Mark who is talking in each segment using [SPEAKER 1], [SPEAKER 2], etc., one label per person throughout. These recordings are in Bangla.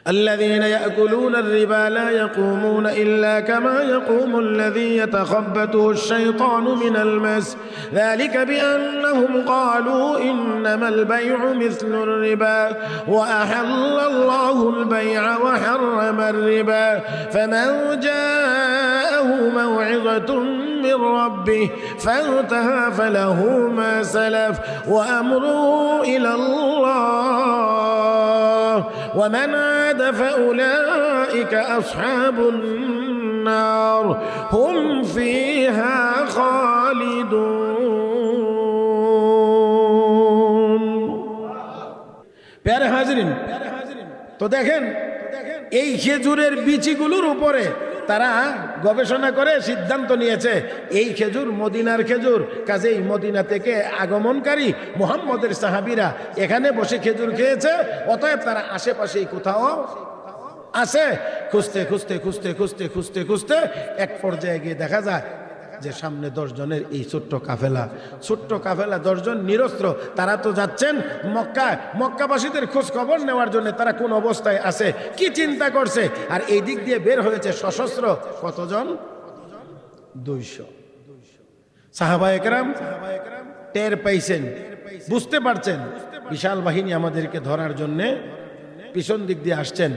[SPEAKER 1] الذين يأكلون الربا لا يقومون إلا كما يقوم الذي يتخبطه الشيطان من المس ذلك بأنهم قالوا إنما البيع مثل الربا وأحل الله البيع وحرم الربا فمن جاءه موعظة من ربه فانتهى فله ما سلف وأمره إلى الله ومن عاد فأولئك أصحاب النار هم فيها خالدون প্যারে হাজরিন তো দেখেন এই খেজুরের বিচিগুলোর উপরে তারা গবেষণা করে সিদ্ধান্ত নিয়েছে এই খেজুর মদিনার খেজুর, কাজেই মদিনা থেকে আগমনকারী মুহাম্মদের সাহাবীরা এখানে বসে খেজুর খেয়েছে, অতএব তারা আশেপাশেই কোথাও আছে। খুঁজতে খুঁজতে খুঁজতে খুঁজতে খুঁজতে খুঁজতে এক পর্যায়ে গিয়ে দেখা যায় যে সামনে 10 জনের এই ছোট্ট কাফেলা 10 জন নিরস্ত্র। তারা তো যাচ্ছেন মক্কায়, মক্কাবাসীদের খোঁজ খবর নেওয়ার জন্য তারা কোন অবস্থায় আছে, কি চিন্তা করছে। আর এই দিক দিয়ে বের হয়েছে সশস্ত্র কতজন? 200 সাহাবায়ে কেরাম টের পাইছেন, বুঝতে পারছেন বিশাল বাহিনী আমাদেরকে ধরার জন্য পিছন দিক দিয়ে আসছেন।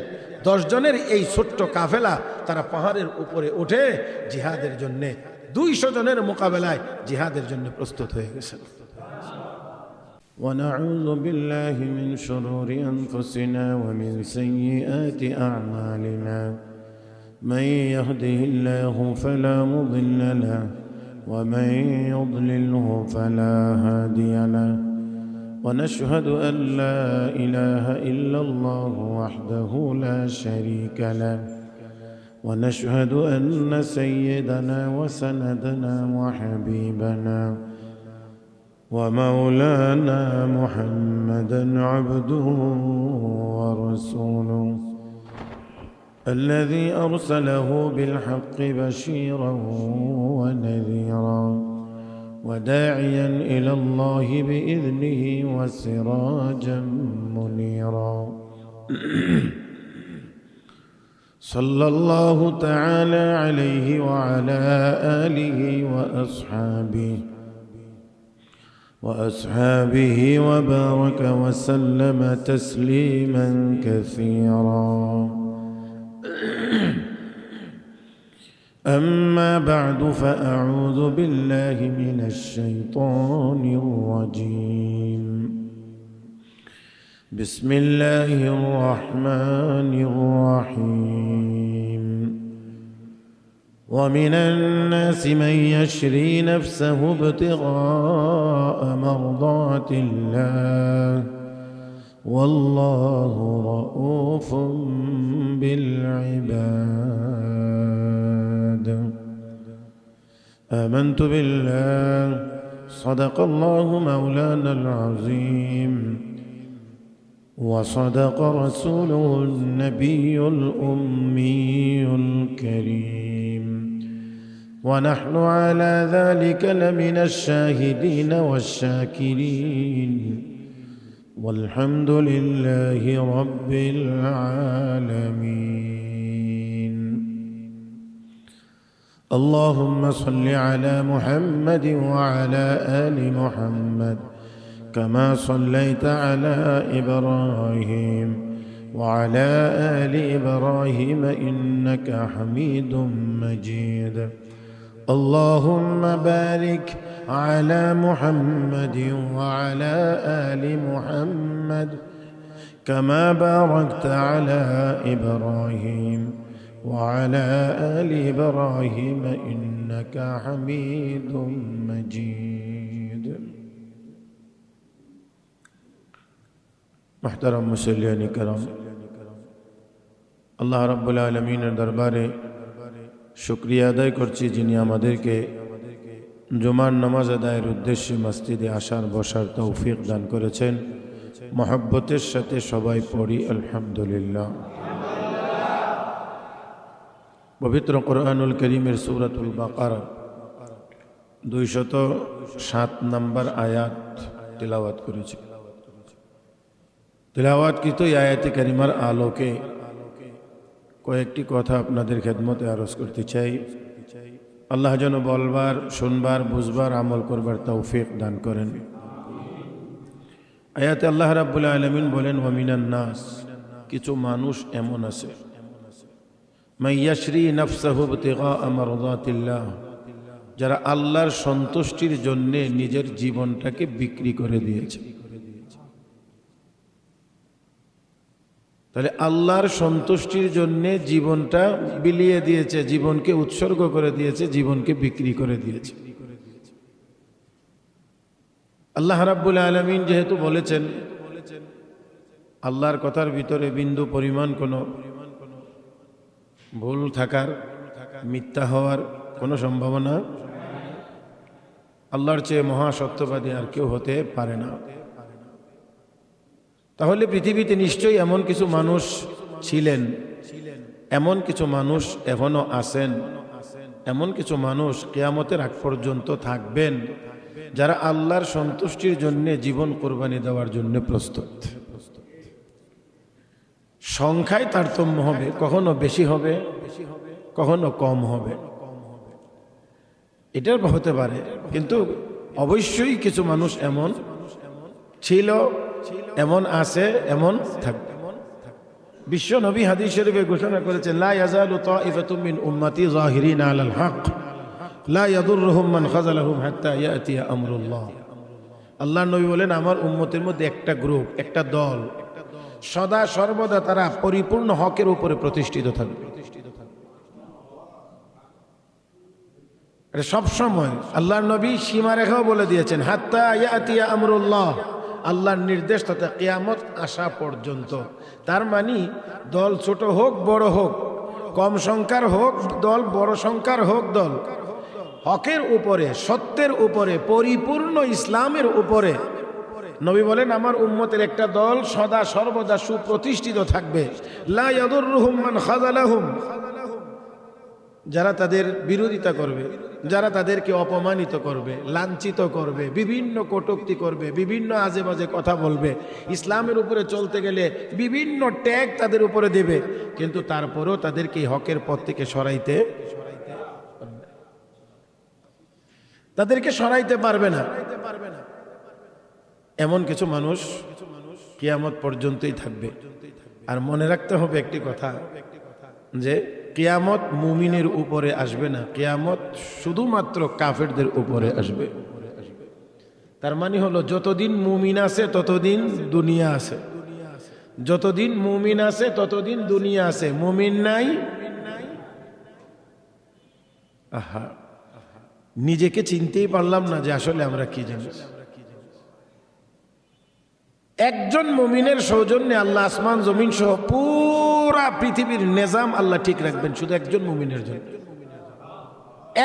[SPEAKER 1] 10 জনের এই ছোট্ট কাফেলা তারা পাহাড়ের উপরে উঠে জিহাদের জন্য 200 জনের মোকাবেলায় জিহাদের জন্য প্রস্তুত হয়ে গেছেন।
[SPEAKER 2] ونعوذ بالله من شرور أنفسنا ومن سيئات أعمالنا من يهده الله فلا مضل له ومن يضلله فلا هادي له ونشهد أن لا إله إلا الله وحده لا شريك له ونشهد أن سيدنا وسندنا وحبيبنا ومولانا محمدا عبده ورسوله الذي أرسله بالحق بشيرا ونذيرا وداعيا إلى الله بإذنه وسراجا منيرا صلى الله تعالى عليه وعلى آله وأصحابه وبارك وسلم تسليما كثيرا. أما بعد فأعوذ بالله من الشيطان الرجيم. بسم الله الرحمن الرحيم. ومن الناس من يشري نفسه ابتغاء مرضات الله والله رؤوف بالعباد. آمنت بالله صدق الله مولانا العظيم وصدق رسوله النبي الأمي الكريم ونحن على ذلك لمن الشاهدين والشاكرين والحمد لله رب العالمين. اللهم صل على محمد وعلى آل محمد كما صليت على إبراهيم وعلى آل إبراهيم إنك حميد مجيد. اللهم بارك على محمد وعلى آل محمد كما باركت على إبراهيم وعلى آل إبراهيم إنك حميد مجيد. محترم মুসল্লিয়ান کرام, আল্লাহ রাব্বুল আলামিনের দরবারে শুকরিয়া আদায় করছি যিনি আমাদেরকে জুমার নামাজ আদায়ের উদ্দেশ্যে মসজিদে আসার বসার তৌফিক দান করেছেন। মহব্বতের সাথে সবাই পড়ি আলহামদুলিল্লাহ। পবিত্র কোরআনুল কারীমের সূরাতুল বাকারা 207 নম্বর আয়াত তিলাওয়াত করেছি। তিলাওয়াতকৃত আয়াতে কারিমার আলোকে কয়েকটি কথা আপনাদের খেদমতে আরজ করতে চাই। আল্লাহ যেন বলবার, শুনবার, বুঝবার, আমল করবার তৌফিক দান করেন। আয়াতে আল্লাহ রাব্বুল আলামিন বলেন, ওয়া মিনান নাস, কিছু মানুষ এমন আছে, মাইয়াশরি নাফসাহু ইবতিগা মারদাতিল্লাহ, যারা আল্লাহর সন্তুষ্টির জন্য নিজের জীবনটাকে বিক্রি করে দিয়েছে। তাহলে আল্লাহর সন্তুষ্টির জন্য জীবনটা বিলিয়ে দিয়েছে, জীবনকে উৎসর্গ করে দিয়েছে, জীবনকে বিক্রি করে দিয়েছে। আল্লাহ রাব্বুল আলামিন যেহেতু বলেছেন, আল্লাহর কথার ভিতরে বিন্দু পরিমাণ কোনো ভুল থাকার, মিথ্যা হওয়ার কোনো সম্ভাবনা, আল্লাহর চেয়ে মহাসত্যবাদী আর কেউ হতে পারে না। তাহলে পৃথিবীতে নিশ্চয়ই এমন কিছু মানুষ ছিলেন, এমন কিছু মানুষ এখনো আছেন, এমন কিছু মানুষ কিয়ামতের আগ পর্যন্ত থাকবেন, যারা আল্লাহর সন্তুষ্টির জন্য জীবন কোরবানি দেওয়ার জন্য প্রস্তুত। সংখ্যায় তারতম্য হবে, কখনো বেশি হবে, কখনো কম হবে, এটার হতে পারে। কিন্তু অবশ্যই কিছু মানুষ এমন ছিল, এমন আছে, এমন থাকবে। বিশ্ব নবী হাদিস শরীফে ঘোষণা করেছেন, লা ইয়াজালু তাইফাতুম মিন উম্মতি যাহিরিনা আলাল হক লা ইয়াদুররুহুম মান খাযালাহুম হাত্তা ইয়াতিয়া আমরুল্লাহ। আল্লাহর নবী বলেন, আমার উম্মতের মধ্যে একটা গ্রুপ, একটা দল সদা সর্বদা তারা পরিপূর্ণ হকের উপরে প্রতিষ্ঠিত থাকবে। সব সময় আল্লাহর নবী সীমারেখাও বলে দিয়েছেন, হাত্তা ইয়াতিয়া আমরুল্লাহ, আল্লাহর নির্দেশ তথা কিয়ামত আসা পর্যন্ত। তার মানে দল ছোট হোক বড় হোক, কম সংখ্যার হোক দল, বড় সংখ্যার হোক দল, হকের উপরে, সত্যের উপরে, পরিপূর্ণ ইসলামের উপরে নবী বলেন, আমার উম্মতের একটা দল সদা সর্বদা সুপ্রতিষ্ঠিত থাকবে। লা ইয়াদুররুহুম মান খাযালাহুম, যারা তাদের বিরোধিতা করবে, যারা তাদেরকে অপমানিত করবে, লাঞ্ছিত করবে, বিভিন্ন কটূক্তি করবে, বিভিন্ন আজে বাজে কথা বলবে, ইসলামের উপরে চলতে গেলে বিভিন্ন ট্যাগ তাদের উপরে দেবে, কিন্তু তারপরেও তাদেরকে হকের পথ থেকে তাদেরকে সরাইতে পারবে না। এমন কিছু মানুষ কিয়ামত পর্যন্তই থাকবে। আর মনে রাখতে হবে একটি কথা, যে কিয়ামত মুমিনের উপরে আসবে না, কিয়ামত শুধুমাত্র কাফেরদের উপরে আসবে। তার মানে হলো, যতদিন মুমিন আছে ততদিন দুনিয়া আছে, যতদিন মুমিন আছে ততদিন দুনিয়া আছে। মুমিন নাই, আহা, নিজেকে চিনতেই পারলাম না যে আসলে আমরা কি জিনিস। একজন মুমিনের সৌজন্যে আল্লাহ আসমান জমিন সহ পুরা পৃথিবীর নিজাম আল্লাহ ঠিক রাখবেন, শুধু একজন মুমিনের জন্য।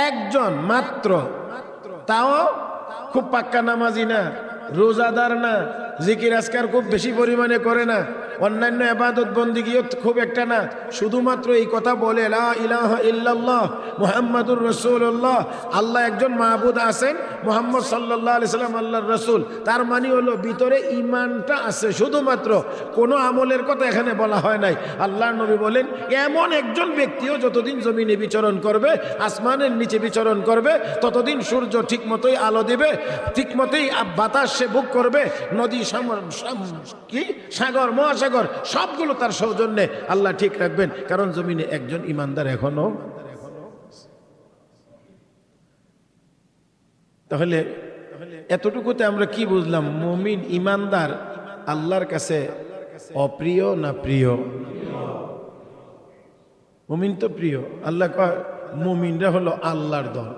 [SPEAKER 2] একজন মাত্র, তাও খুব পাক্কা নামাজি না, রোজাদার না, জিকির আজকার খুব বেশি পরিমাণে করে না, অন্যান্য ইবাদত বন্দিগিও খুব একটা না, শুধুমাত্র এই কথা বলে, লা ইলাহা ইল্লাল্লাহ মুহাম্মাদুর রাসূলুল্লাহ, আল্লাহ একজন মাহবুদ আছেন, মুহাম্মদ সাল্লাল্লাহু আলাইহি সাল্লাম আল্লাহর রাসূল। তার মানে হলো ভিতরে ঈমানটা আছে, শুধুমাত্র কোনো আমলের কথা এখানে বলা হয় নাই। আল্লাহর নবী বলেন, এমন একজন ব্যক্তিও যতদিন জমিনে বিচরণ করবে, আসমানের নিচে বিচরণ করবে, ততদিন সূর্য ঠিক মতোই আলো দেবে, ঠিক মতোই বাতাস সে বুক করবে, নদী সাগর মহাসাগর সবগুলো তার সৌজন্যে আল্লাহ ঠিক রাখবেন, কারণ জমিনে একজন ইমানদার এখনো। তাহলে এতটুকুতে আমরা কি বুঝলাম? মুমিন ইমানদার আল্লাহর কাছে অপ্রিয় না প্রিয়? মুমিন তো প্রিয়। আল্লাহ কয় মুমিনরা হলো আল্লাহর দল,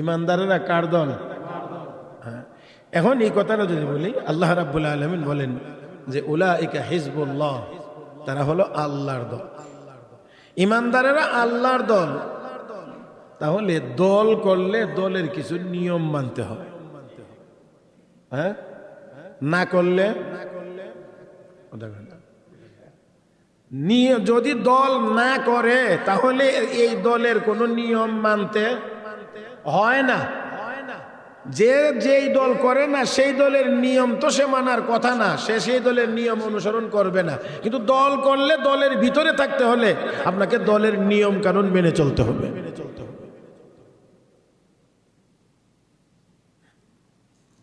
[SPEAKER 2] ইমানদারেরা কার দল? হ্যাঁ, এখন এই কথাটা যদি বলি, আল্লাহ রাব্বুল আলামিন বলেন যে উলাইকা হিজবুল্লাহ, তারা হলো আল্লাহর দল, ইমানদারেরা আল্লাহর দল। তাহলে দল করলে দলের কিছু নিয়ম মানতে হয়, হ্যাঁ, না করলে যদি দল না করে তাহলে এই দলের কোনো নিয়ম মানতে হয় না।
[SPEAKER 1] যে যেই দল করে না সেই দলের নিয়ম তো সে মানার কথা না, সে সেই দলের নিয়ম অনুসরণ করবে না। কিন্তু দল করলে দলের ভিতরে থাকতে হলে আপনাকে দলের নিয়ম কানুন মেনে চলতে হবে।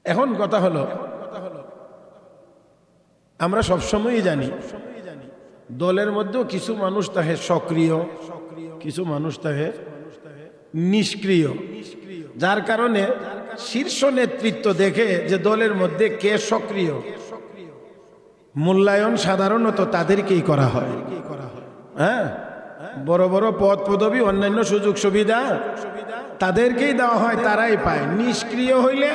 [SPEAKER 1] এখন কথা হলো, আমরা সবসময়ই জানি দলের মধ্যেও কিছু মানুষ থাকে সক্রিয়, কিছু মানুষ থাকে নিষ্ক্রিয়, যার কারণে শীর্ষ নেতৃত্ব দেখে যে দলের মধ্যে কে সক্রিয়, মূল্যায়ন সাধারণত তাদেরকেই করা হয়। হ্যাঁ, বড় বড় পদ পদবি অন্যান্য সুযোগ সুবিধা তাদেরকেই দেওয়া হয়, তারাই পায়। নিষ্ক্রিয় হইলে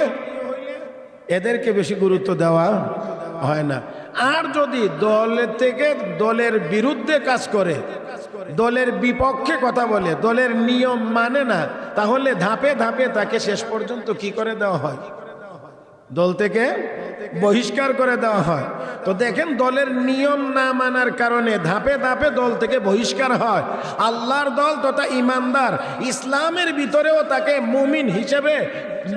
[SPEAKER 1] এদেরকে বেশি গুরুত্ব দেওয়া হয় না। আর যদি দল থেকে দলের বিরুদ্ধে কাজ করে, দলের বিপক্ষে কথা বলে, দলের নিয়ম মানে না, তাহলে ধাপে ধাপে তাকে শেষ পর্যন্ত কি করে দেওয়া হয়? দল থেকে বহিষ্কার করে দেওয়া হয়। তো দেখেন, দলের নিয়ম না মানার কারণে ধাপে ধাপে দল থেকে বহিষ্কার হয়। আল্লাহর দল তথা ইমানদার ইসলামের ভিতরেও তাকে মুমিন হিসেবে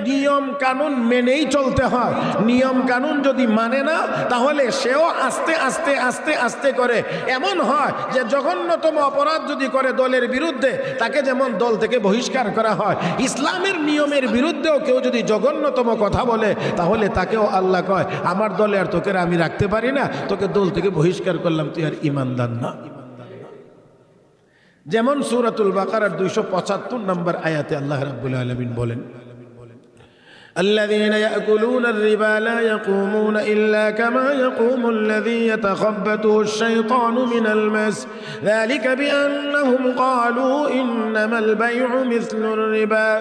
[SPEAKER 1] নিয়ম কানুন মেনেই চলতে হয়। নিয়ম কানুন যদি মানে না, তাহলে সেও আস্তে আস্তে আস্তে আস্তে করে এমন হয় যে জঘন্যতম অপরাধ যদি করে দলের বিরুদ্ধে, তাকে যেমন দল থেকে বহিষ্কার করা হয়, ইসলামের নিয়মের বিরুদ্ধেও কেউ যদি জঘন্যতম কথা বলে, তাহলে তাকেও আল্লাহ কয়, আমার দলে আর তোকে আমি রাখতে পারি না, তোকে দল থেকে বহিষ্কার করলাম, তুই আর ইমানদার না। যেমন সূরাতুল বাকারার 275 নম্বর আয়াতে আল্লাহ রাব্বুল আলামিন বলেন, الذين يأكلون الربا لا يقومون إلا كما يقوم الذي يتخبطه الشيطان من المس ذلك بأنهم قالوا إنما البيع مثل الربا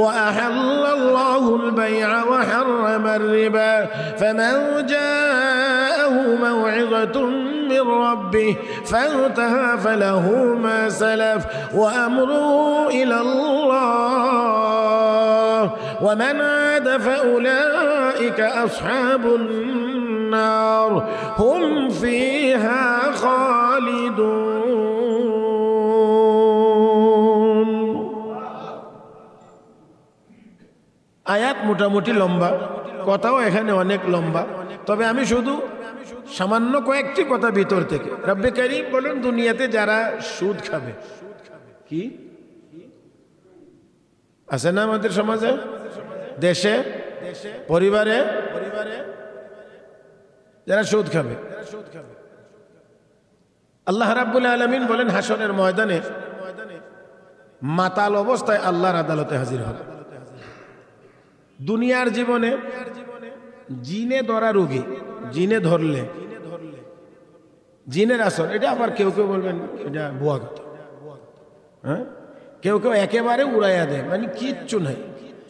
[SPEAKER 1] وأحل الله البيع وحرم الربا فمن جاءه موعظة من ربه فانتهى فله ما سلف وأمره إلى الله ومن عاد فأولئك أصحاب النار هم فيها خالدون। আয়াত মোটামুটি লম্বা, কথাও এখানে অনেক লম্বা, তবে আমি শুধু সামান্য কয়েকটি কথা ভিতর থেকে। রব্বে কারীম বলেন, দুনিয়াতে যারা সুদ খাবে, কি আছে না আমাদের সমাজে, দেশে, পরিবারে যারা সুদ খাবে, আল্লাহ রাব্বুল আলামিন বলেন হাসরের ময়দানে মাতাল অবস্থায় আল্লাহর আদালতে হাজির হবে। দুনিয়ার জীবনে জিনে ধরা রোগী, জিনে ধরলে, জিনের আসর, এটা আবার কেউ কেউ বলবেন এটা ভুয়া কথা, হ্যাঁ, কেউ কেউ একেবারে উড়াইয়া দেয়, মানে কিচ্ছু নাই।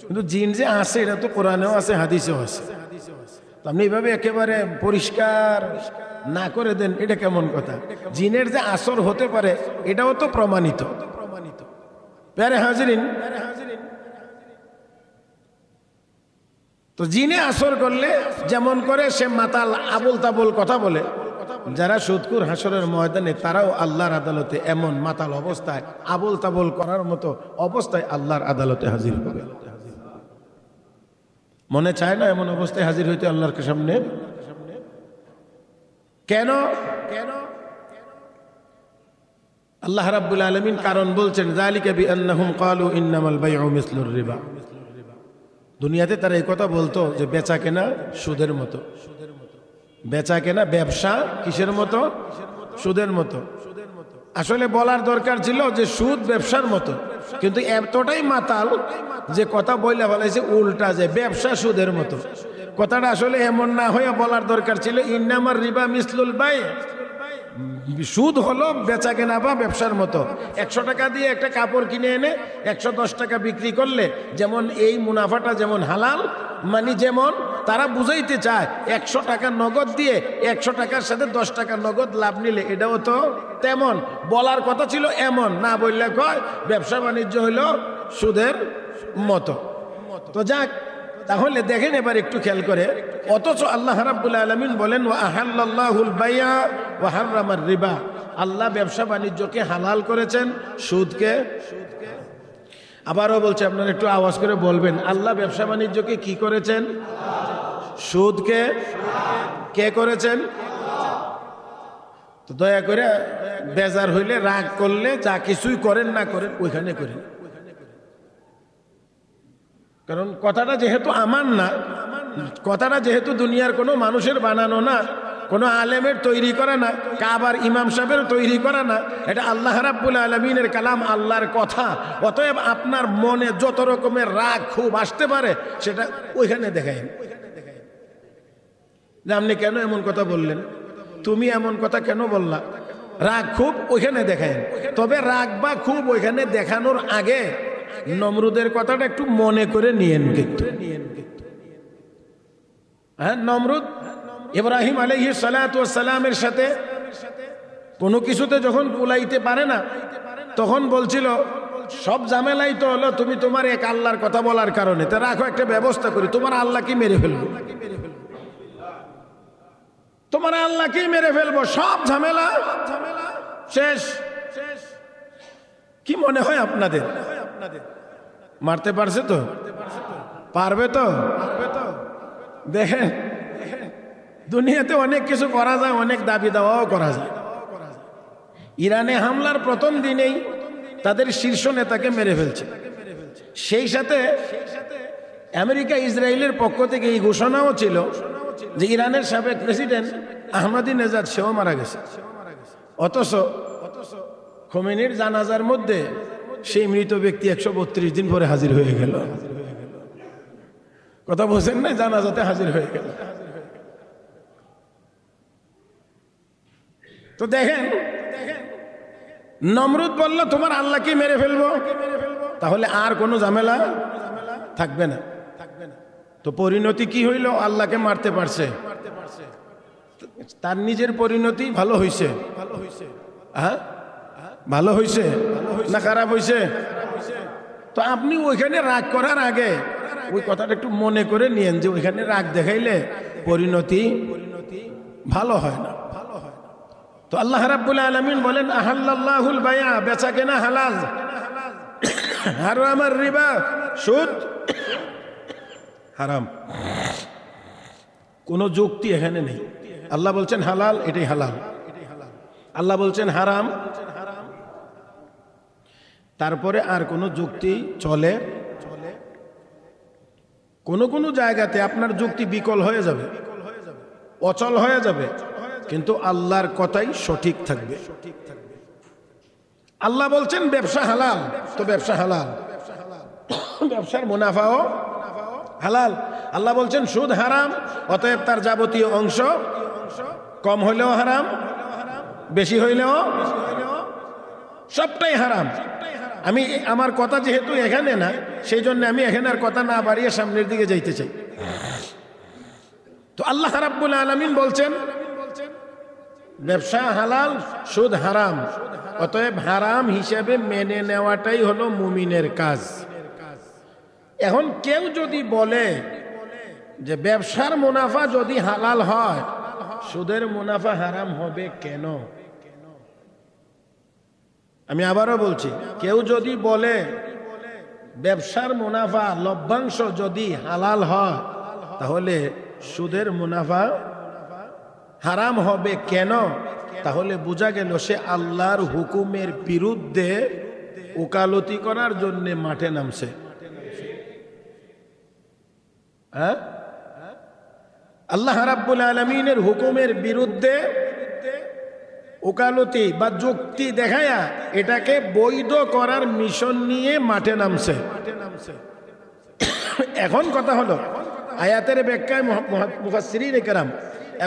[SPEAKER 1] কিন্তু জিন যে আছে এটা তো কোরআনেও আছে, হাদিসেও আছে। আপনি এইভাবে একেবারে পরিষ্কার না করে দেন, এটা কেমন কথা? জিনের যে আসর হতে পারে এটাও তো প্রমাণিত। প্যারে হাজিরিন, তো জিনে আসর করলে যেমন করে সে মাতাল আবল তাবল কথা বলে, যারা সুদকুর হাসরের ময়দানে তারাও আল্লাহর আদালতে এমন মাতাল অবস্থায় আবল তাবল করার মতো অবস্থায় আল্লাহর আদালতে হাজির হবে। মনে চায় না এমন অবস্থায় হাজির হইতে আল্লাহর সামনে? কেন? আল্লাহ রাব্বুল আলামিন কারণ বলছেন, যালিকা বিআন্নাহুম ক্বালু ইন্নামাল বাইউ মিসলুর রিবা। দুনিয়াতে তারা এই কথা বলতো যে বেচা কেনা সুদের মতো, বেচা কেনা ব্যবসা কিসের মতো? সুদের মতো। আসলে বলার দরকার ছিল যে সুদ ব্যবসার মতো, কিন্তু এতটাই মাতাল যে কথা বইলা ফেলাইছে উল্টা, যে ব্যবসা সুদের মতো। কথাটা আসলে এমন না হয়ে বলার দরকার ছিল ইন্নামার রিবা মিসলুল বাই, সুদ হলো বেচা কেনা বা ব্যবসার মতো। 100 টাকা দিয়ে একটা কাপড় কিনে এনে 110 টাকা বিক্রি করলে যেমন এই মুনাফাটা যেমন হালাল, মানে যেমন তারা বুঝাইতে চায় 100 টাকা নগদ দিয়ে 100 টাকার সাথে 10 টাকা নগদ লাভ নিলে এটাও তো তেমন। বলার কথা ছিল এমন, না বললে কয় ব্যবসা বাণিজ্য হইলো সুদের মতো। তো যাক, তাহলে দেখেন এবার একটু খেয়াল করে, অথচ আল্লাহ রাব্বুল আলামিন বলেন ওয়া আহাল্লাল্লাহুল বাই'a ওয়া হাররামার রিবা, আল্লাহ ব্যবসা বাণিজ্যকে হালাল করেছেন, সুদকে আবারও বলছে, আপনারা একটু আওয়াজ করে বলবেন, আল্লাহ ব্যবসা বাণিজ্যকে কি করেছেন? সুদকে কে করেছেন? তো দয়া করে বেজার হইলে, রাগ করলে, যা কিছুই করেন না করেন ওইখানে করেন। কারণ কথাটা যেহেতু আমার না, কথাটা যেহেতু দুনিয়ার কোনো মানুষের বানানো না, কোনো আলেমের তৈরি করা না, কাবার ইমাম সাহেবের তৈরি করা না, এটা আল্লাহ রাব্বুল আলামিনের কালাম, আল্লাহর কথা। অতএব আপনার মনে যত রকমের রাগ খুব আসতে পারে সেটা ওইখানে দেখায়েন। আপনি কেন এমন কথা বললেন, তুমি এমন কথা কেন বললা, রাগ খুব ওইখানে দেখায়েন। তবে রাগ বা খুব ওইখানে দেখানোর আগে নমরুদের কথাটা একটু মনে করে নিয়েন। কিন্তু হ্যাঁ, নমরুদ ইব্রাহিম আলাইহিস সালাতু ওয়াস সালামের সাথে কোনো কিছুতে যখন কুলাইতে পারে না, তখন বলছিল সব ঝামেলাই তো হলো তুমি তোমার এক আল্লাহর কথা বলার কারণে, তা রাখো একটা ব্যবস্থা করি, তোমার আল্লাহকে মেরে ফেলবো, তোমার আল্লাহকেই মেরে ফেলবো, সব ঝামেলা শেষ। কি মনে হয় আপনাদের? মারতে পারছে তো? পারবে তো? দেখেন, দুনিয়াতে অনেক কিছু করা যায়, অনেক দাবি দাওয়াও করা যায়। ইরানে হামলার প্রথম দিনেই তাদের শীর্ষ নেতাকে মেরে ফেলছে। সেই সাথে আমেরিকা ইসরায়েলের পক্ষ থেকে এই ঘোষণাও ছিল যে ইরানের সাবেক প্রেসিডেন্ট আহমদিনেজাদ সেও মারা গেছে। অথচ খোমেনির জানাজার মধ্যে সেই মৃত ব্যক্তি 132 দিন পরে হাজির হয়ে গেল। কথা বলছেন না? জানাজাতে হাজির হয়ে গেল। তো দেখেন, নমরুদ বলল তোমার আল্লাহকে মেরে ফেলবো, তাহলে আর কোনো ঝামেলা থাকবে না। তো পরিণতি কি হইল? আল্লাহকে মারতে পারছে, তার নিজের পরিণতি ভালো হইছে। হ্যাঁ, ভালো হইছে না খারাপ হইছে? তো আপনি ওইখানে রাগ করার আগে ওই কথাটা একটু মনে করে নিয়েন যে ওইখানে রাগ দেখাইলে পরিণতি ভালো হয় না। তো আল্লাহ রাব্বুল আলামিন বলেন, আহাল্লাল্লাহুল বায়া, বেচা কেনা হালাল, হারামার রিবা, সুদ হারাম। কোনো যুক্তি এখানে নেই। আল্লাহ বলছেন হালাল, এটাই হালাল। আল্লাহ বলছেন হারাম, তারপরে আর কোনো যুক্তি চলে? কোনো জায়গাতে আপনার যুক্তি বিকল হয়ে যাবে, অচল হয়ে যাবে, কিন্তু আল্লাহর কথাই সঠিক থাকবে। আল্লাহ বলছেন ব্যবসা হালাল, তো ব্যবসা হালাল, ব্যবসার মুনাফাও হালাল। আল্লাহ বলছেন সুদ হারাম, অতএব তার যাবতীয় অংশ কম হইলেও হারাম, বেশি হইলেও সবটাই হারাম। আমি আমার কথা যেহেতু এখানে না, সেই জন্য আমি এখানে আর কথা না বাড়িয়ে সামনের দিকে যাইতে চাই। তো আল্লাহ রাব্বুল আলামিন বলছেন ব্যবসা হালাল, সুদ হারাম, অতএব হারাম হিসেবে মেনে নেওয়াটাই হলো মুমিনের কাজ। এখন কেউ যদি বলে যে ব্যবসার মুনাফা যদি হালাল হয়, সুদের মুনাফা হারাম হবে কেন? আমি আবারও বলছি, কেউ যদি বলে ব্যবসার মুনাফা লভ্যাংশ যদি হালাল হয়, তাহলে সুদের মুনাফা হারাম হবে কেন? তাহলে বোঝা গেল সে আল্লাহর হুকুমের বিরুদ্ধে ওকালতি করার জন্য মাঠে নামছে। হ্যাঁ, আল্লাহ রাব্বুল আলামিনের হুকুমের বিরুদ্ধে ওকালতি বা যুক্তি দেখায়া এটাকে বৈধ করার মিশন নিয়ে মাঠে নামছে। এখন কথা হলো, আয়াতের ব্যাখ্যায় মুফাসসিরিনে কেরাম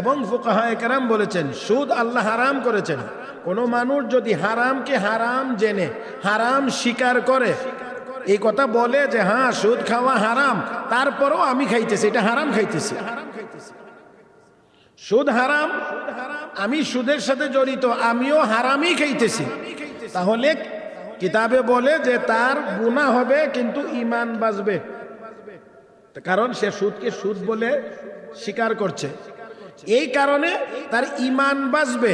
[SPEAKER 1] এবং ফুকাহায়ে কেরাম বলেছেন সুদ আল্লাহ হারাম করেছেন। কোনো মানুষ যদি হারামকে হারাম জেনে হারাম স্বীকার করে, এই কথা বলে যে হ্যাঁ সুদ খাওয়া হারাম, তারপরও আমি খাইতেছি, এটা হারাম খাইতেছি, সুদ হারাম, আমি সুদের সাথে জড়িত, আমিও হারামই খাইতেছি, তাহলে কিতাবে বলে যে তার গুনাহ হবে কিন্তু ঈমান বাঁচবে, কারণ সে সুদকে সুদ বলে স্বীকার করছে। এই কারণে তার ঈমান বাঁচবে।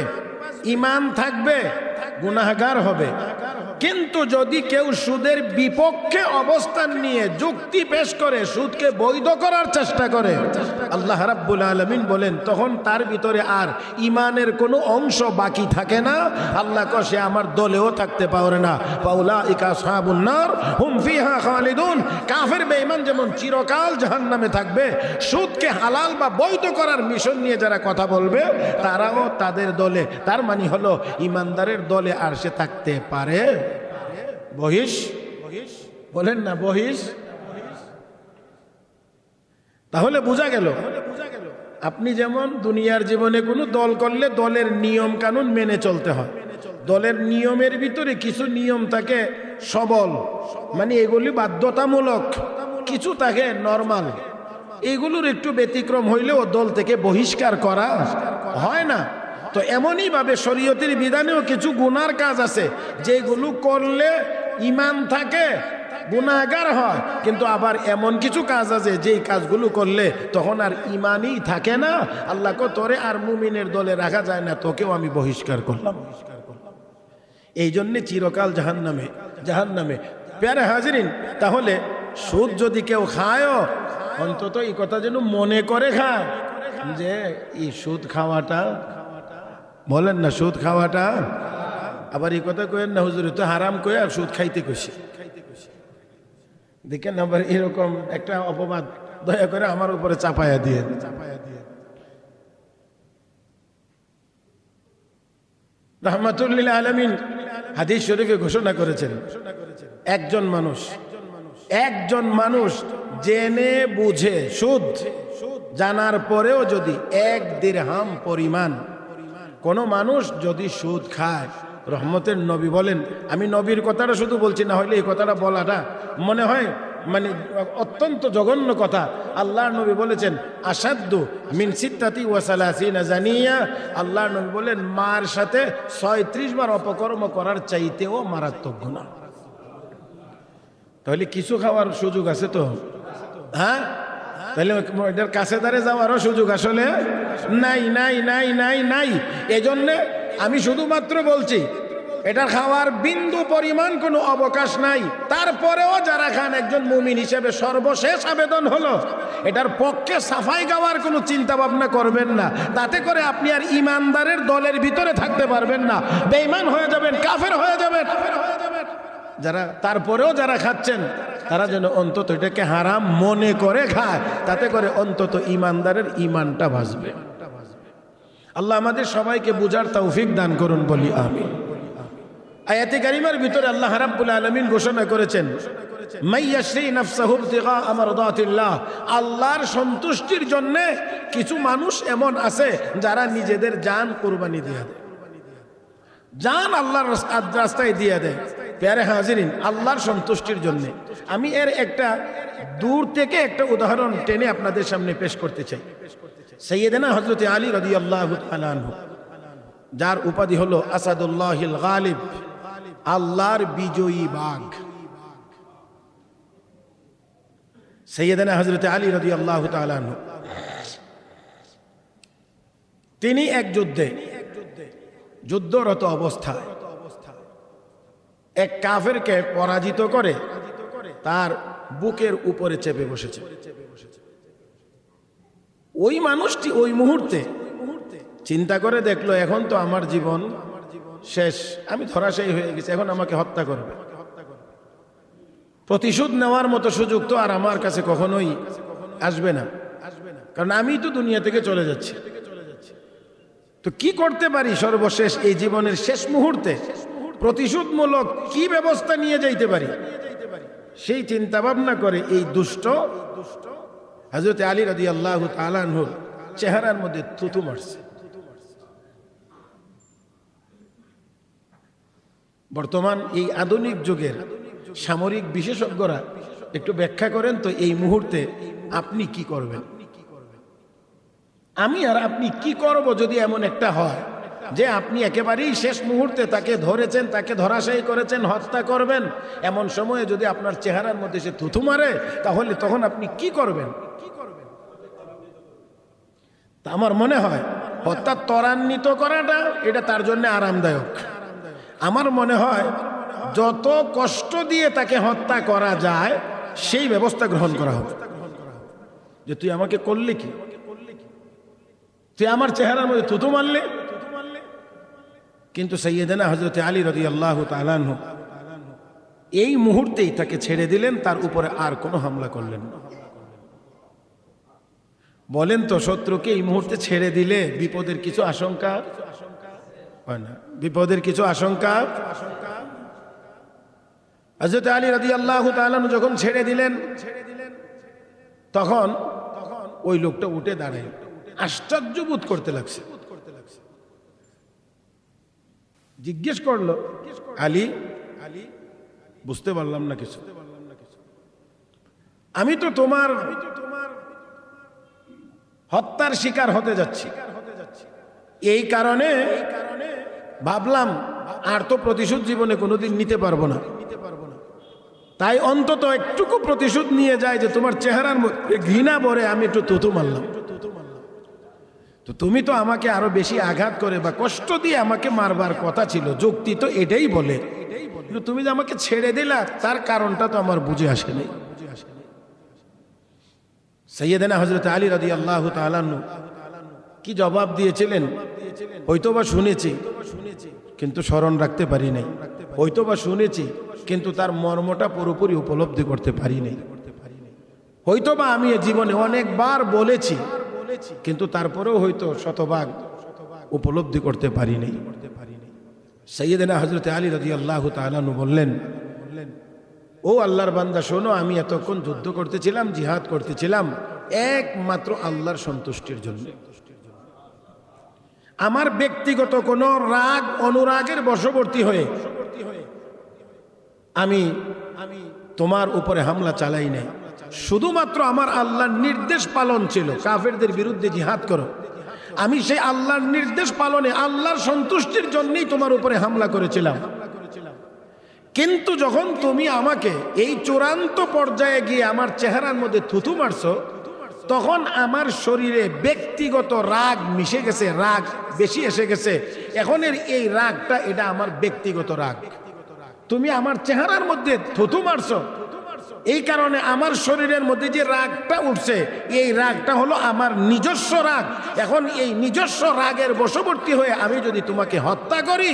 [SPEAKER 1] ইমান থাকবে, গুনাহগার হবে। কিন্তু যদি কেউ সুদের বিপক্ষে অবস্থান নিয়ে যুক্তি পেশ করে সুদকে বৈধ করার চেষ্টা করে, আল্লাহ রাব্বুল আলামিন বলেন তখন তার ভিতরে আর ইমানের কোনো অংশ বাকি থাকে না। আল্লাহ কয় সে আমার দলেও থাকতে পারে না। ফাউলাইকা আসহাবুন নার হুম ফিহা খালিদুন। কাফের বেঈমান যেমন চিরকাল জাহান্নামে থাকবে, সুদকে হালাল বা বৈধ করার মিশন নিয়ে যারা কথা বলবে তারাও তাদের দলে। তার মানে হলো ইমানদারের দলে আর সে থাকতে পারে। বহিষ বলেন না, বহিষ। তাহলে বোঝা গেল আপনি যেমন দুনিয়ার জীবনে কোনো দল করলে দলের নিয়ম কানুন মেনে চলতে হয়। দলের নিয়মের ভিতরে কিছু নিয়ম থাকে সবল, মানে এগুলি বাধ্যতামূলক, কিছু থাকে নরমাল। এগুলোর একটু ব্যতিক্রম হইলেও দল থেকে বহিষ্কার করা হয় না। তো এমনই ভাবে শরীয়তের বিধানেও কিছু গুনার কাজ আছে যেগুলো করলে ইমান থাকে, গুনাহগার হয়। কিন্তু আবার এমন কিছু কাজ আছে যেই কাজগুলো করলে তখন আর ইমানই থাকে না। আল্লাহ কো তোরে আর মুমিনের দলে রাখা যায় না, তোকেও আমি বহিষ্কার করলাম। এই জন্যে চিরকাল জাহান্নামে। প্যারে হাজিরিন, তাহলে সুদ যদি কেউ খায় অন্তত এই কথা যেন মনে করে খায় যে এই সুদ খাওয়াটা, বলেন না সুদ খাওয়াটা, আবার এই কথা কয়েন না হুজুর তো হারাম কয়ে আর সুদ খাইতে কইছে। দেখেন আবার এরকম একটা অপবাদ দয়া করে আমার উপরে চাপায়া দিয়ে। রাহমাতুল্লিল আলামিন হাদিস শরীফে ঘোষণা করেছেন একজন মানুষ জেনে বুঝে সুদ জানার পরেও যদি 1 দিরহাম পরিমাণ কোন মানুষ যদি সুদ খায়, রহমতের নবী বলেন, আমি নবীর কথাটা শুধু বলছি, না হলে এই কথাটা বলাটা মনে হয় মানে অত্যন্ত জঘন্য কথা। আল্লাহর নবী বলেছেন আসাদ্দু মিন সিত্তাতি ওয়া সালাসিনা জানিয়া। আল্লাহর নবী বলেন মার সাথে 36 বার অপকর্ম করার চাইতেও মারাত্মক গুনাহ। তাহলে কিছু খাওয়ার সুযোগ আছে তো, হ্যাঁ? তাহলে এটার কাছে দাঁড়ে যাওয়ারও সুযোগ আসলে নাই। এজন্যে আমি শুধুমাত্র বলছি এটার খাওয়ার বিন্দু পরিমাণ কোনো অবকাশ নাই। তারপরেও যারা খান একজন মুমিন হিসেবে সর্বশেষ আবেদন হলো এটার পক্ষে সাফাই গাওয়ার কোনো চিন্তা ভাবনা করবেন না। তাতে করে আপনি আর ইমানদারের দলের ভিতরে থাকতে পারবেন না, বেঈমান হয়ে যাবেন, কাফের হয়ে যাবেন। তারপরেও যারা খাচ্ছেন তারা যেন অন্তত এটাকে হারাম মনে করে খায়, তাতে করে অন্তত ইমানদারের ইমানটা বাঁচবে। আল্লাহ আমাদের সবাইকে বুঝার তৌফিক দান করুন, বলি আমিন। আয়াতে কারিমার ভিতরে আল্লাহ রাব্বুল আলামিন ঘোষণা করেছেন মাইয়াশরি নাফসাহু ইবতিগা মারদাতিল্লাহ। আল্লাহর সন্তুষ্টির জন্য কিছু মানুষ এমন আছে যারা নিজেদের জান কুরবানি দিয়ে দেয়, জান আল্লাহর রাস্তায় দিয়ে দেয়। প্যারে হাজিরিন, আল্লাহর সন্তুষ্টির জন্য আমি এর একটা দূর থেকে একটা উদাহরণ টেনে আপনাদের সামনে পেশ করতে চাই। সাইয়েদনা হযরত আলী রাদিয়াল্লাহু তাআলা আনহু, যার উপাধি হলো আসাদুল্লাহিল গালিব, আল্লাহর বিজয়ী বাঘ। সাইয়েদনা হযরত আলী রাদিয়াল্লাহু তাআলা আনহু তিনি এক যুদ্ধরত অবস্থায় এক কাফেরকে পরাজিত করে তার বুকের উপরে চেপে বসেছে। ওই মানুষটি ওই মুহূর্তে চিন্তা করে দেখলো এখন তো আমার জীবন শেষ, আমি ধরাশায়ী হয়ে গেছি, এখন আমাকে হত্যা করবে। প্রতিশোধ নেওয়ার মতো সুযোগ তো আর আমার কাছে কখনোই আসবে না, কারণ আমি তো দুনিয়া থেকে চলে যাচ্ছি। তো কি করতে পারি সর্বশেষ এই জীবনের শেষ মুহূর্তে প্রতিশোধমূলক কি ব্যবস্থা নিয়ে যাইতে পারি, সেই চিন্তা ভাবনা করে এই দুষ্ট হযরত আলী রাদিয়াল্লাহু তাআলা আনহুর চেহারার মধ্যে থুতু মারছে। বর্তমান এই আধুনিক যুগের সামরিক বিশেষজ্ঞরা একটু ব্যাখ্যা করেন তো এই মুহূর্তে আপনি কি করবেন, আমি আর আপনি কি করব যদি এমন একটা হয় যে আপনি একেবারেই শেষ মুহূর্তে তাকে ধরেছেন, তাকে ধরাশায়ী করেছেন, হত্যা করবেন। এমন সময়ে যদি আপনার চেহারার মধ্যে সে থুথু মারে তাহলে তখন আপনি কি করবেন? তা আমার মনে হয় হত্যা ত্বরান্বিত করাটা এটা তার জন্য আরামদায়ক। আমার মনে হয় যত কষ্ট দিয়ে তাকে হত্যা করা যায় সেই ব্যবস্থা গ্রহণ করা হবে। যে তুই আমাকে করলি কি, তুই আমার চেহারার মধ্যে থুতু মারলে। কিন্তু সাইয়েদেনা হযরত আলী রাদিয়াল্লাহু তাআলা আনহু এই মুহূর্তেই তাকে ছেড়ে দিলেন, তার উপরে আর কোনো হামলা করলেন না। বলেন তো, শত্রুকে এই মুহূর্তে ছেড়ে দিলে বিপদের কিছু আশঙ্কা হয় না? বিপদের কিছু আশঙ্কা। হযরত আলী রাদিয়াল্লাহু তাআলা আনহু যখন ছেড়ে দিলেন, তখন ওই লোকটা উঠে দাঁড়ায় আশ্চর্য বোধ করতে লাগছে। জিজ্ঞেস করলো, আলী, বুঝতে পারলাম না কিছু। আমি তো তোমার হত্যার শিকার হতে যাচ্ছি, এই কারণে ভাবলাম আর তো প্রতিশোধ জীবনে কোনোদিন নিতে পারবো না, তাই অন্তত একটুকু প্রতিশোধ নিয়ে যায় যে তোমার চেহারার মধ্যে ঘৃণা ভরে আমি একটু থুতু মারলাম। তো তুমি তো আমাকে আরো বেশি আঘাত করে বা কষ্ট দিয়ে আমাকে মারবার কথা ছিল, যুক্তি তো এটাই বলে, কিন্তু তুমি যে আমাকে ছেড়ে দিলা তার কারণটা তো আমার বুঝে আসেনি। সাইয়েদেনা হযরত আলী রাদিয়াল্লাহু তাআলা আনহু কি জবাব দিয়েছিলেন হয়তোবা শুনেছি, কিন্তু স্মরণ রাখতে পারি নাই। হয়তোবা শুনেছি, কিন্তু তার মর্মটা পুরোপুরি উপলব্ধি করতে পারি নাই। হয়তোবা আমি জীবনে অনেকবার বলেছি, কিন্তু তারপরেও হয়তো শতভাগ উপলব্ধি করতে পারি নাই। সাইয়েদেনা হযরত আলী রাদিয়াল্লাহু তাআলা আনহু বললেন, ও আল্লাহর বান্দা শোনো, আমি এতক্ষণ যুদ্ধ করতেছিলাম, জিহাদ করতেছিলাম একমাত্র আল্লাহর সন্তুষ্টির জন্য। আমার ব্যক্তিগত কোনো রাগ অনুরাগের বশবর্তী হয়ে আমি তোমার উপরে হামলা চালাই নাই। শুধুমাত্র আমার আল্লাহর নির্দেশ পালন ছিল, কাফেরদের বিরুদ্ধে জিহাদ করো। আমি সেই আল্লাহর নির্দেশ পালনে আল্লাহর সন্তুষ্টির জন্যই তোমার উপরে হামলা করেছিলাম। কিন্তু যখন তুমি আমাকে এই চূড়ান্ত পর্যায়ে গিয়ে আমার চেহারার মধ্যে থুতু মারছো, তখন আমার শরীরে ব্যক্তিগত রাগ মিশে গেছে, রাগ বেশি এসে গেছে। এখন এই রাগটা এটা আমার ব্যক্তিগত রাগ। তুমি আমার চেহারার মধ্যে থুতু মারছো, এই কারণে আমার শরীরের মধ্যে যে রাগটা উঠছে, এই রাগটা হলো আমার নিজস্ব রাগ। এখন এই নিজস্ব রাগের বশবর্তী হয়ে আমি যদি তোমাকে হত্যা করি,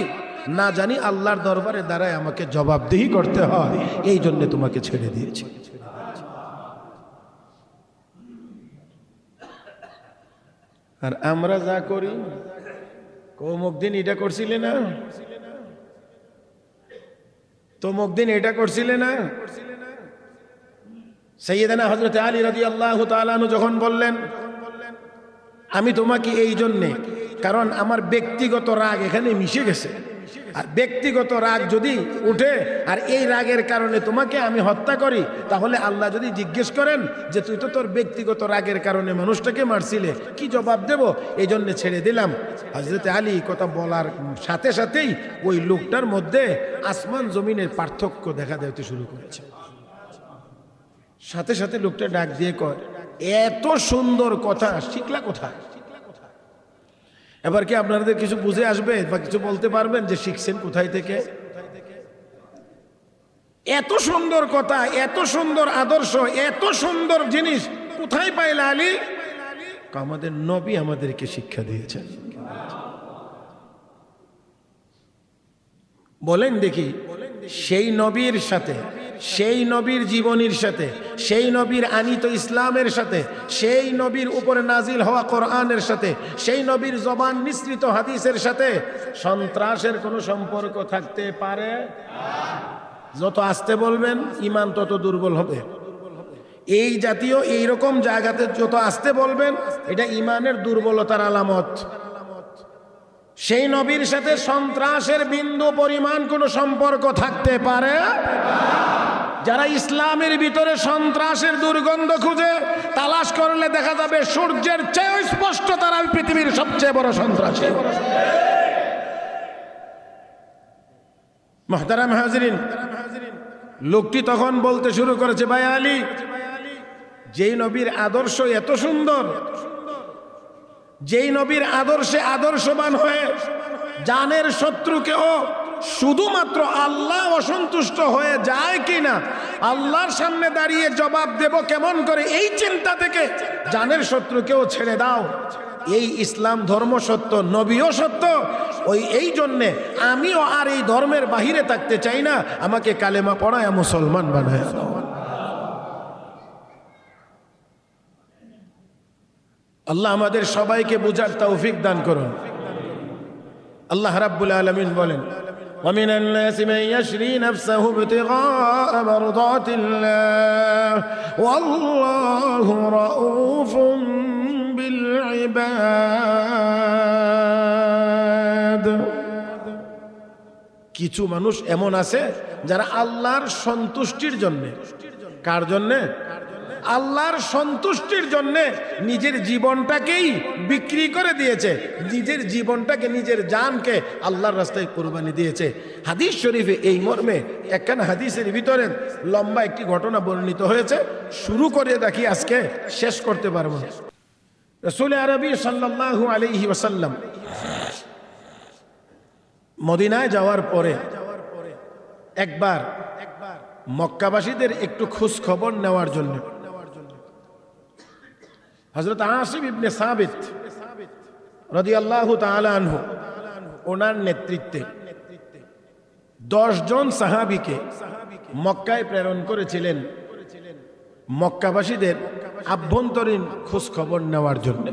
[SPEAKER 1] না জানি আল্লাহর দরবারে দাঁড়ায় আমাকে জবাবদিহি করতে হয়, এই জন্য তোমাকে ছেড়ে দিয়েছি। আর আমরা যা করি, অমুক দিন এটা করছিলে না, তমুক দিন এটা করছিলে না। সাইয়েদেনা হযরত আলী রাদিয়াল্লাহু তাআলা আনহু যখন বললেন, আমি তোমাকে এই জন্যে, কারণ আমার ব্যক্তিগত রাগ এখানে মিশে গেছে, আর ব্যক্তিগত রাগ যদি উঠে আর এই রাগের কারণে তোমাকে আমি হত্যা করি, তাহলে আল্লাহ যদি জিজ্ঞেস করেন যে তুই তো তোর ব্যক্তিগত রাগের কারণে মানুষটাকে মারছিলে, কি জবাব দেব? এই জন্য ছেড়ে দিলাম। হযরত আলী কথা বলার সাথে সাথেই ওই লোকটার মধ্যে আসমান জমিনের পার্থক্য দেখা দিতে শুরু করেছে। সাথে সাথে লোকটা ডাক দিয়ে কয়, এত সুন্দর কথা শিখলা কোথায়? এবার কি আপনাদের কিছু বুঝে আসবে বা কিছু বলতে পারবেন যে শিখছেন কোথায় থেকে? এত সুন্দর কথা, এত সুন্দর আদর্শ, এত সুন্দর জিনিস কোথায় পাইলা আলী? আমাদের নবী আমাদেরকে শিক্ষা দিয়েছেন। বলেন দেখি, সেই নবীর সাথে, সেই নবীর জীবনীর সাথে, সেই নবীর আনিত ইসলামের সাথে, সেই নবীর উপরে নাজিল হওয়া কোরআনের সাথে, সেই নবীর জবান নিঃসৃত হাদিসের সাথে সন্ত্রাসের কোনো সম্পর্ক থাকতে পারে? যত আস্তে বলবেন ঈমান তত দুর্বল হবে। এই জাতীয় এইরকম জায়গাতে যত আস্তে বলবেন, এটা ঈমানের দুর্বলতার আলামত। সেই নবীর সাথে সন্ত্রাসের বিন্দু পরিমাণ কোনো সম্পর্ক থাকতে পারে? যারা ইসলামের ভিতরে সন্ত্রাসের দুর্গন্ধ খুঁজে তালাশ করলে দেখা যাবে সূর্যের চেয়ে স্পষ্ট তারা পৃথিবীর সবচেয়ে বড় সন্ত্রাসী। মুহতারাম হাজিরিন, লোকটি তখন বলতে শুরু করেছে, ভাই আলী, যেই নবীর আদর্শ এত সুন্দর, যেই নবীর আদর্শে আদর্শবান হয়ে জানের শত্রুকেও শুধুমাত্র আল্লাহ অসন্তুষ্ট হয়ে যায় কিনা, আল্লাহর সামনে দাঁড়িয়ে জবাব দেব কেমন করে, এই চিন্তা থেকে জানের শত্রুকেও ছেড়ে দাও। এই ইসলাম ধর্ম সত্য, নবীও সত্য। এই জন্যে আমিও আর এই ধর্মের বাহিরে থাকতে চাই না। আমাকে কালেমা পড়ায় মুসলমান বানায় দাও। আল্লাহ আমাদের সবাইকে বুঝার তৌফিক দান করুন। আল্লাহ রাব্বুল আলামিন বলেন, ومن الناس من يشري نفسه ابتغاء مرضات الله والله رؤوف بالعباد। কিছু মানুষ এমন আছে যারা আল্লাহর সন্তুষ্টির জন্য, কার জন্য? আল্লাহর সন্তুষ্টির জন্য নিজের জীবনটাকেই বিক্রি করে দিয়েছে, নিজের জীবনটাকে, নিজের জানকে আল্লাহর রাস্তায় কুরবানি দিয়েছে। হাদিস শরীফে এই মর্মে একখানা হাদিসের ভিতরে লম্বা একটি ঘটনা বর্ণিত হয়েছে। শুরু করে দেখি, আজকে শেষ করতে পারবো না। রাসূল আরবি সাল্লাল্লাহু আলাইহি ওয়াসাল্লাম মদিনায় যাওয়ার পরে একবার মক্কাবাসীদের একটু খোঁজ খবর নেওয়ার জন্য হযরত আসিম ইবনে সাবিত রাদিয়াল্লাহু তাআলা আনহু ওনার নেতৃত্বে 10 জন সাহাবীকে মক্কায় প্রেরণ করেছিলেন মক্কাবাসীদের আভ্যন্তরীণ খোঁজ খবর নেওয়ার জন্য।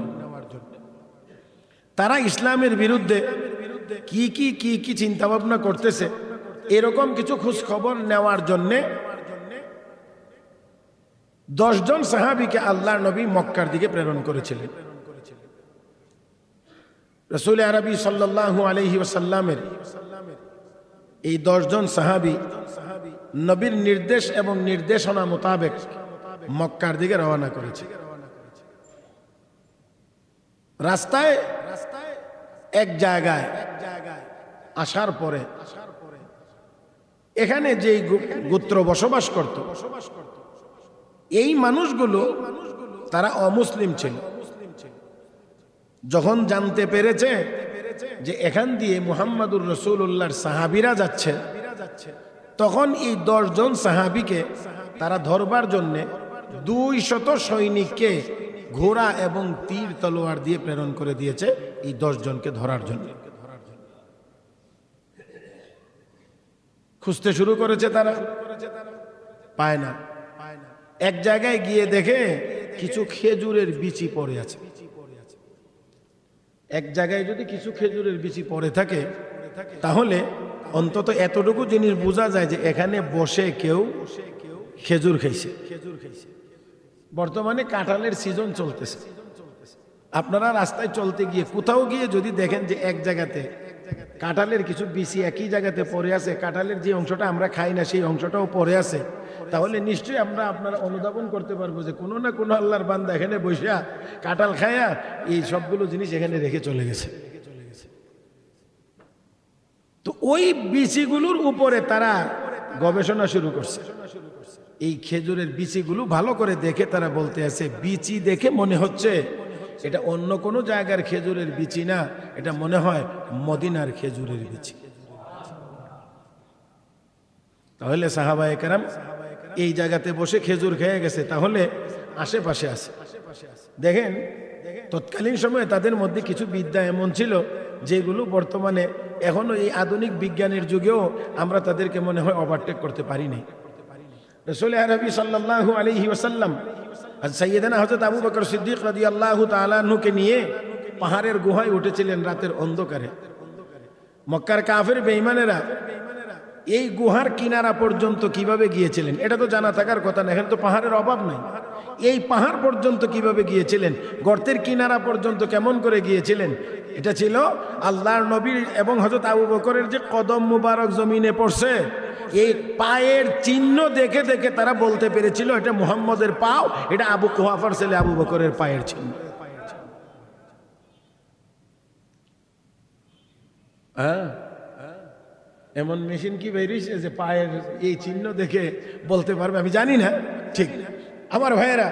[SPEAKER 1] তারা ইসলামের বিরুদ্ধে কি কি কি কি চিন্তা ভাবনা করতেছে, এরকম কিছু খোঁজ খবর নেওয়ার জন্যে 10 জন সাহাবীকে আল্লাহর নবী মক্কার দিকে প্রেরণ করেছিলেন। রাসূল আরবি সাল্লাল্লাহু আলাইহি ওয়াসাল্লামের এই 10 জন সাহাবী নবীর নির্দেশ এবং নির্দেশনা মোতাবেক মক্কার দিকে রওনা করেছে। রাস্তায় এক জায়গায় আসার পরে এখানে যেই গোত্র বসবাস করত, এই মানুষগুলো তারা অমুসলিম ছিল। যখন জানতে পেরেছে যে এখান দিয়ে মুহাম্মাদুর রাসূলুল্লাহর সাহাবীরা যাচ্ছে, তখন এই 10 জন সাহাবীকে তারা ধরবার জন্যে 200 সৈনিককে ঘোড়া এবং তীর তলোয়ার দিয়ে প্রেরণ করে দিয়েছে এই 10 জনকে ধরার জন্য। খুঁজতে শুরু করেছে তারা, পায় না। এক জায়গায় গিয়ে দেখে কিছু খেজুরের বিচি পড়ে আছে। এক জায়গায় যদি কিছু খেজুরের বিচি পড়ে থাকে, তাহলে অন্তত এতটুকু জিনিস বোঝা যায় যে এখানে বসে কেউ খেজুর খাইছে। বর্তমানে কাঁঠালের সিজন চলতেছে। আপনারা রাস্তায় চলতে গিয়ে কোথাও গিয়ে যদি দেখেন যে এক জায়গাতে কাঁঠালের কিছু বিচি একই জায়গাতে পড়ে আছে, কাঁঠালের যে অংশটা আমরা খাই না সেই অংশটাও পড়ে আছে, তাহলে নিশ্চয়ই আপনারা অনুধাবন করতে পারবো যে কোনো না কোনো আল্লাহর বান্দা এখানে বসে কাঁঠাল খায়া এই সবগুলো জিনিস এখানে রেখে চলে গেছে। তো ওই বিচিগুলোর উপরে তারা গবেষণা শুরু করছে। এই খেজুরের বিচিগুলো ভালো করে দেখে তারা বলতে আছে, বিচি দেখে মনে হচ্ছে এটা অন্য কোনো জায়গার খেজুরের বিচি না, এটা মনে হয় মদিনার খেজুরের বিচি। তাহলে সাহাবায়ে কেরাম এই জায়গাতে বসে খেজুর খেয়ে গেছে, তাহলে আশেপাশে আছে। দেখেন তৎকালীন সময়ে তাদের মধ্যে কিছু বিদ্যা এমন ছিল যেগুলো বর্তমানে এখনো এই আধুনিক বিজ্ঞানের যুগেও আমরা তাদেরকে মনে হয় ওভারটেক করতে পারিনি। রাসূল আরবি সাল্লাল্লাহু আলাইহি ওয়াসাল্লাম সাইয়েদানা হযরত আবু বকর সিদ্দিক রাদিয়াল্লাহু তাআলা আনহুকে নিয়ে পাহাড়ের গুহায় উঠেছিলেন রাতের অন্ধকারে। মক্কার কাফের বেঈমানেরা এই গুহার কিনারা পর্যন্ত কিভাবে গিয়েছিলেন এটা তো জানা থাকার কথা না, এখানে তো পাহাড়ের অভাব নাই। এই পাহাড় পর্যন্ত কিভাবে গিয়েছিলেন, গর্তের কিনারা পর্যন্ত কেমন করে গিয়েছিলেন, এটা ছিল আল্লাহর নবী এবং হযরত আবু বকরের যে কদম মুবারক জমিনে পড়ছে, এই পায়ের চিহ্ন দেখে দেখে তারা বলতে পেরেছিল এটা মুহাম্মদের পাও, এটা আবু কুহাফার ছেলে আবু বকরের পায়ের চিহ্ন। হ্যাঁ, এমন মেশিন কি বেরিয়েছে যে পায়ের এই চিহ্ন দেখে বলতে পারবে? আমি জানি না ঠিক। আমার ভাইয়েরা,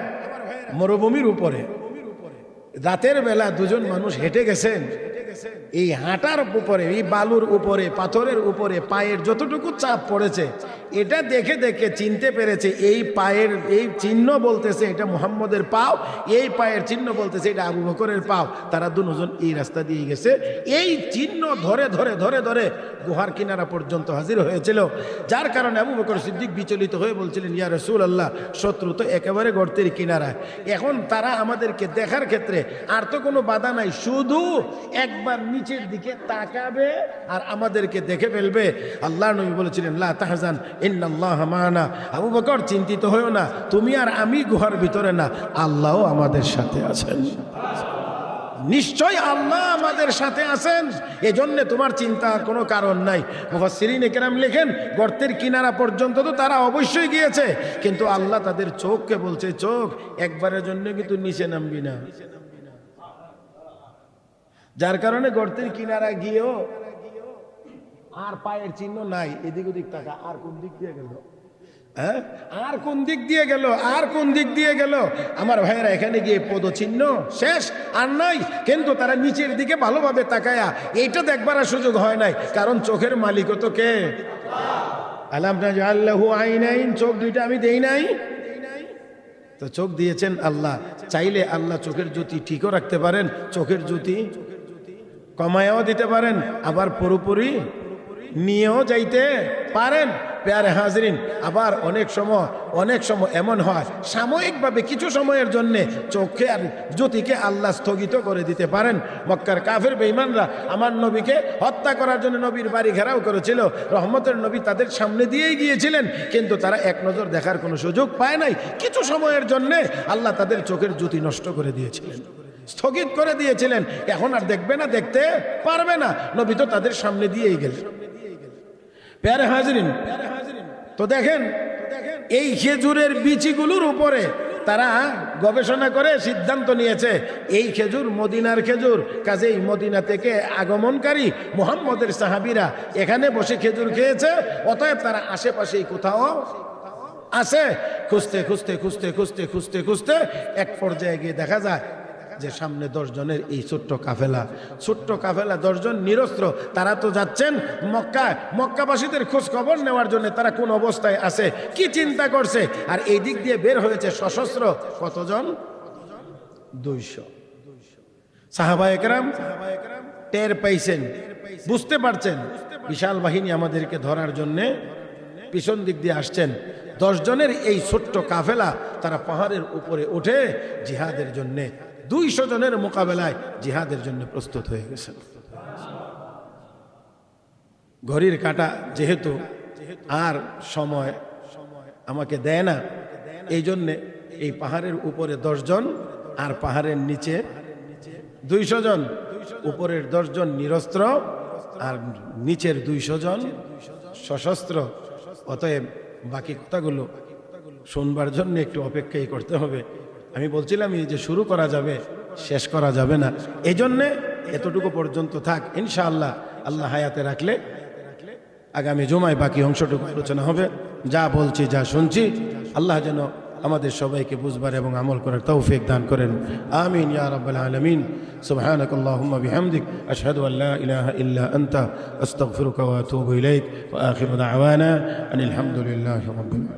[SPEAKER 1] মরুভূমির উপরে রাতের বেলা দুজন মানুষ হেঁটে গেছেন, এই হাঁটার উপরে, এই বালুর উপরে, পাথরের উপরে পায়ের যতটুকু চাপ পড়েছে, এটা দেখে দেখে চিনতে পেরেছে এই পায়ের এই চিহ্ন বলতেছে এটা মুহাম্মদের পাও, এই পায়ের চিহ্ন বলতেছে এটা আবু বকরের পাও। তারা দুজন এই রাস্তা দিয়ে গেছে, এই চিহ্ন ধরে ধরে ধরে ধরে গুহার কিনারা পর্যন্ত হাজির হয়েছিল। যার কারণে আবু বকর সিদ্দিক বিচলিত হয়ে বলছিলেন, ইয়া রাসূলুল্লাহ, শত্রু তো একেবারে গর্তের কিনারায়, এখন তারা আমাদেরকে দেখার ক্ষেত্রে আর তো কোনো বাধা নাই, শুধু একবার নিচের দিকে তাকাবে আর আমাদেরকে দেখে ফেলবে। আল্লাহ নবী বলেছিলেন, লা তাহজান ইন্নাল্লাহ মা'ানা, আবু বকর চিন্তিত হয়ো না, তুমি আর আমি গুহার ভিতরে না, আল্লাহও আমাদের সাথে আছেন। নিশ্চয় আল্লাহ আমাদের সাথে আছেন, এজন্য তোমার চিন্তার কোনো কারণ নাই। মুফাসসিরিনে কেরাম লেখেন, গর্তের কিনারা পর্যন্ত তো তারা অবশ্যই গিয়েছে, কিন্তু আল্লাহ তাদের চোখকে বলছে, চোখ একবারের জন্য কিন্তু নিচে নামবি না। যার কারণে গর্তের কিনারা গিয়েও আর পায়ের চিহ্ন নাই, এদিক ওদিক তাকা, আর কোন দিক দিয়ে গেল, হ্যাঁ, আর কোন দিক দিয়ে গেল, আর কোন দিক দিয়ে গেল। আমার ভাইয়েরা, এখানে গিয়ে পদচিহ্ন শেষ, আর নাই। কিন্তু তারা নিচের দিকে ভালোভাবে তাকায়া এইটা দেখবার আর সুযোগ হয় নাই, কারণ চোখের মালিকও তো কে? আলাম নাজআল লাহু আইনাইন, চোখ দুইটা আমি দেই নাই? তো চোখ দিয়েছেন আল্লাহ, চাইলে আল্লাহ চোখের জ্যোতি ঠিকও রাখতে পারেন, চোখের জ্যোতি কমায়াও দিতে পারেন, আবার পুরোপুরি নিয়েও যাইতে পারেন। প্যারে হাজরিন, আবার অনেক সময় এমন হয় সাময়িকভাবে কিছু সময়ের জন্যে চোখে আর জ্যোতিকে আল্লাহ স্থগিত করে দিতে পারেন। মক্কার কাফের বেঈমানরা আমার নবীকে হত্যা করার জন্য নবীর বাড়ি ঘেরাও করেছিল, রহমতের নবী তাদের সামনে দিয়েই গিয়েছিলেন, কিন্তু তারা এক নজর দেখার কোনো সুযোগ পায় নাই। কিছু সময়ের জন্যে আল্লাহ তাদের চোখের জ্যোতি নষ্ট করে দিয়েছিলেন, স্থগিত করে দিয়েছিলেন, এখন আর দেখবে না, দেখতে পারবে না। নবী তো তাদের সামনে দিয়েই গেলেন। প্যারে হাজরিন, তো দেখেন এই খেজুরের বিচিগুলোর উপরে তারা গবেষণা করে সিদ্ধান্ত নিয়েছে এই খেজুর মদিনার খেজুর, কাজেই মদিনা থেকে আগমনকারী মুহাম্মদের সাহাবীরা এখানে বসে খেজুর খেয়েছে, অতএব তারা আশেপাশেই কোথাও আছে। খুঁজতে খুঁজতে খুঁজতে খুঁজতে খুঁজতে খুঁজতে এক পর্যায়ে গিয়ে দেখা যায় যে সামনে 10 জনের এই ছোট্ট কাফেলা 10 জন নিরস্ত্র, তারা তো যাচ্ছেন মক্কাবাসীদের খোঁজ খবর নেওয়ার জন্য। তারা কোন অবস্থায় আছে, কি চিন্তা করছে, আর এই দিক দিয়ে বের হয়েছে সশস্ত্র কতজন? 200। সাহাবায়ে কেরাম টের পাইছেন, বুঝতে পারছেন বিশাল বাহিনী আমাদেরকে ধরার জন্য পিছন দিক দিয়ে আসছেন। 10 জনের এই ছোট্ট কাফেলা তারা পাহাড়ের উপরে উঠে জিহাদের জন্য 200 জনের মোকাবেলায় জিহাদের জন্য প্রস্তুত হয়ে গেছেন। ঘড়ির কাঁটা যেহেতু আর সময় আমাকে দেয় না, এই জন্যে এই পাহাড়ের উপরে 10 জন আর পাহাড়ের নিচে 200 জন, উপরের 10 জন নিরস্ত্র আর নিচের 200 জন সশস্ত্র। অতএব বাকি কথাগুলো শুনবার জন্য একটু অপেক্ষাই করতে হবে। আমি বলছিলাম এই যে শুরু করা যাবে, শেষ করা যাবে না, এই জন্যে এতটুকু পর্যন্ত থাক। ইনশাআল্লাহ আল্লাহ হায়াতে রাখলে আগামী জুমায় বাকি অংশটুকু আলোচনা হবে। যা বলছি, যা শুনছি, আল্লাহ যেন আমাদের সবাইকে বুঝবার এবং আমল করার তৌফিক দান করেন। আমিন ইয়া রাব্বাল আলামিন। সুবহানাকাল্লাহুম্মা বিহামদিক, আশহাদু আল লা ইলাহা ইল্লা আনতা, আস্তাগফিরুকা ওয়া আতুবু ইলাইক, ওয়া আখিরু দাওয়ানা আনিল হামদুলিল্লাহি রাব্বিল আলামিন।